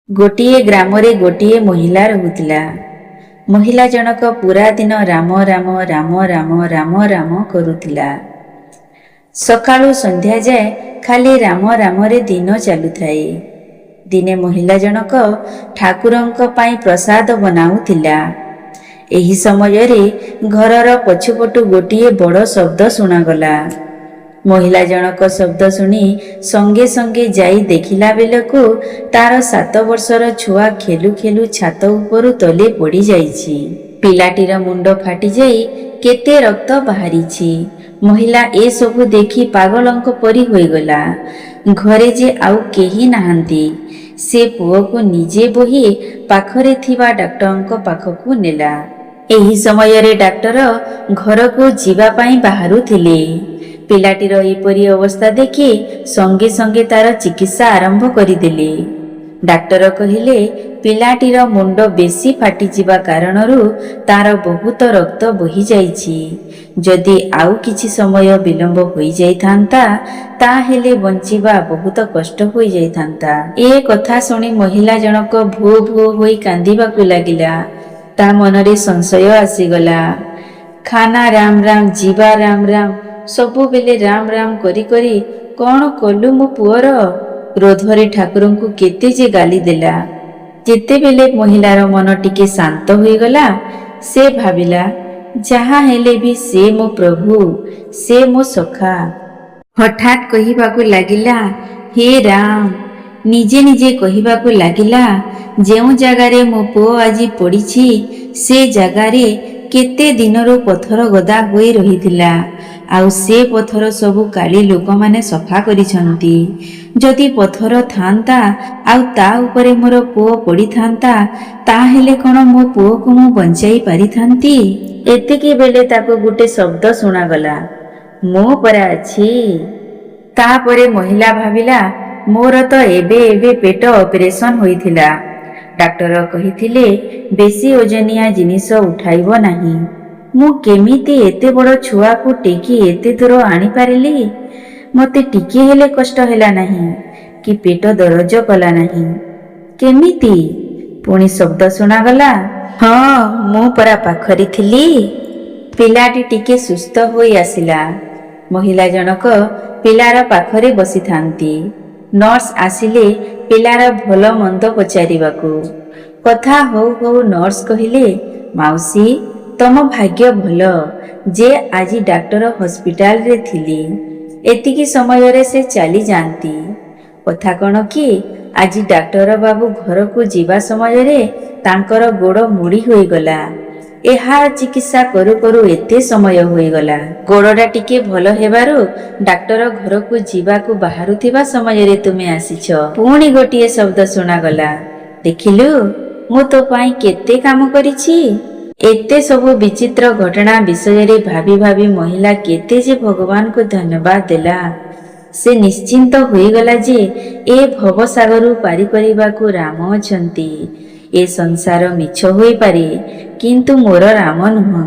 ଗୋଟିଏ ଗ୍ରାମରେ ଗୋଟିଏ ମହିଳା ରହୁଥିଲା। ମହିଳା ଜଣକ ପୁରା ଦିନ ରାମ ରାମ ରାମ ରାମ ରାମ ରାମ କରୁଥିଲା। ସକାଳୁ ସନ୍ଧ୍ୟା ଯାଏ ଖାଲି ରାମ ରାମରେ ଦିନ ଚାଲୁଥାଏ। ଦିନେ ମହିଳା ଜଣକ ଠାକୁରଙ୍କ ପାଇଁ ପ୍ରସାଦ ବନାଉଥିଲା। ଏହି ସମୟରେ ଘରର ପଛପଟୁ ଗୋଟିଏ ବଡ଼ ଶବ୍ଦ ଶୁଣାଗଲା। ମହିଳା ଜଣକ ଶବ୍ଦ ଶୁଣି ସଙ୍ଗେ ସଙ୍ଗେ ଯାଇ ଦେଖିଲା ବେଳକୁ ତାର 7 ବର୍ଷର ଛୁଆ ଖେଲୁ ଖେଲୁ ଛାତ ଉପରୁ ତଳେ ପଡ଼ିଯାଇଛି। ପିଲାଟିର ମୁଣ୍ଡ ଫାଟିଯାଇ କେତେ ରକ୍ତ ବାହାରିଛି। ମହିଳା ଏସବୁ ଦେଖି ପାଗଳଙ୍କ ପରି ହୋଇଗଲା। ଘରେ ଯେ ଆଉ କେହି ନାହାନ୍ତି। ସେ ପୁଅକୁ ନିଜେ ବୋହି ପାଖରେ ଥିବା ଡାକ୍ତରଙ୍କ ପାଖକୁ ନେଲା। ଏହି ସମୟରେ ଡାକ୍ତର ଘରକୁ ଯିବା ପାଇଁ ବାହାରୁଥିଲେ। ପିଲାଟିର ଏପରି ଅବସ୍ଥା ଦେଖି ସଙ୍ଗେ ସଙ୍ଗେ ତାର ଚିକିତ୍ସା ଆରମ୍ଭ କରିଦେଲେ। ଡାକ୍ତର କହିଲେ, ପିଲାଟିର ମୁଣ୍ଡ ବେଶୀ ଫାଟିଯିବା କାରଣରୁ ତାର ବହୁତ ରକ୍ତ ବୋହିଯାଇଛି। ଯଦି ଆଉ କିଛି ସମୟ ବିଳମ୍ବ ହୋଇଯାଇଥାନ୍ତା ତାହେଲେ ବଞ୍ଚିବା ବହୁତ କଷ୍ଟ ହୋଇଯାଇଥାନ୍ତା। ଏ କଥା ଶୁଣି ମହିଳା ଜଣକ ଭୋ ଭୋ ହୋଇ କାନ୍ଦିବାକୁ ଲାଗିଲା। ତା ମନରେ ସଂଶୟ ଆସିଗଲା। ଖାନା ରାମ ରାମ, ଯିବା ରାମ ରାମ, ସବୁବେଳେ ରାମ ରାମ କରି କରି କ'ଣ କଲୁ ମୋ ପୁଅର? କ୍ରୋଧରେ ଠାକୁରଙ୍କୁ କେତେ ଯେ ଗାଳି ଦେଲା। ଯେତେବେଳେ ମହିଳାର ମନ ଟିକେ ଶାନ୍ତ ହୋଇଗଲା, ସେ ଭାବିଲା, ଯାହା ହେଲେ ବି ସେ ମୋ ପ୍ରଭୁ, ସେ ମୋ ସଖା। ହଠାତ୍ କହିବାକୁ ଲାଗିଲା, ହେ ରାମ। ନିଜେ ନିଜେ କହିବାକୁ ଲାଗିଲା, ଯେଉଁ ଜାଗାରେ ମୋ ପୁଅ ଆଜି ପଡ଼ିଛି ସେ ଜାଗାରେ କେତେ ଦିନରୁ ପଥର ଗଦା ହୋଇ ରହିଥିଲା। ଆଉ ସେ ପଥର ସବୁ କାଲି ଲୋକମାନେ ସଫା କରିଛନ୍ତି। ଯଦି ପଥର ଥାନ୍ତା ଆଉ ତା ଉପରେ ମୋର ପୁଅ ପଡ଼ିଥାନ୍ତା ତାହେଲେ କ'ଣ ମୋ ପୁଅକୁ ମୁଁ ବଞ୍ଚାଇ ପାରିଥାନ୍ତି? ଏତିକି ବେଳେ ତାକୁ ଗୋଟେ ଶବ୍ଦ ଶୁଣାଗଲା, ମୁଁ ପରା ଅଛି। ତାପରେ ମହିଳା ଭାବିଲା, ମୋର ତ ଏବେ ଏବେ ପେଟ ଅପରେସନ ହୋଇଥିଲା। ଡାକ୍ତର କହିଥିଲେ ବେଶୀ ଓଜନିଆ ଜିନିଷ ଉଠାଇବ ନାହିଁ। ମୁଁ କେମିତି ଏତେ ବଡ଼ ଛୁଆକୁ ଟେକି ଏତେ ଦୂର ଆଣିପାରିଲି? ମୋତେ ଟିକେ ହେଲେ କଷ୍ଟ ହେଲା ନାହିଁ କି ପେଟ ଦରଜ କଲା ନାହିଁ। କେମିତି? ପୁଣି ଶବ୍ଦ ଶୁଣାଗଲା, ହଁ ମୁଁ ପରା ପାଖରେ ଥିଲି। ପିଲାଟି ଟିକେ ସୁସ୍ଥ ହୋଇ ଆସିଲା। ମହିଳା ଜଣକ ପିଲାର ପାଖରେ ବସିଥାନ୍ତି। ନର୍ସ ଆସିଲେ ପିଲାର ଭଲ ମନ୍ଦ ପଚାରିବାକୁ। କଥା ହଉ ହଉ ନର୍ସ କହିଲେ, ମାଉସୀ ତମ ଭାଗ୍ୟ ଭଲ ଯେ ଆଜି ଡାକ୍ତର ହସ୍ପିଟାଲରେ ଥିଲେ। ଏତିକି ସମୟରେ ସେ ଚାଲି ଯାଆନ୍ତି। କଥା କ'ଣ କି ଆଜି ଡାକ୍ତର ବାବୁ ଘରକୁ ଯିବା ସମୟରେ ତାଙ୍କର ଗୋଡ଼ ମୋଡ଼ି ହୋଇଗଲା। ଏହାର ଚିକିତ୍ସା କରୁ କରୁ ଏତେ ସମୟ ହୋଇଗଲା। ଗୋଡ଼ଟା ଟିକେ ଭଲ ହେବାରୁ ଡାକ୍ତର ଘରକୁ ଯିବାକୁ ବାହାରୁଥିବା ସମୟରେ ତୁମେ ଆସିଛ। ପୁଣି ଗୋଟିଏ ଶବ୍ଦ ଶୁଣାଗଲା, ଦେଖିଲୁ ମୁଁ ତୋ ପାଇଁ କେତେ କାମ କରିଛି। ଏତେ ସବୁ ବିଚିତ୍ର ଘଟଣା ବିଷୟରେ ଭାବି ଭାବି ମହିଳା କେତେ ଯେ ଭଗବାନଙ୍କୁ ଧନ୍ୟବାଦ ଦେଲା। ସେ ନିଶ୍ଚିନ୍ତ ହୋଇଗଲା ଯେ ଏ ଭବସାଗରରୁ ପାରି କରିବାକୁ ରାମ ଅଛନ୍ତି। ଏ ସଂସାର ମିଛ ହୋଇପାରେ କିନ୍ତୁ ମୋର ରାମ ନୁହଁ।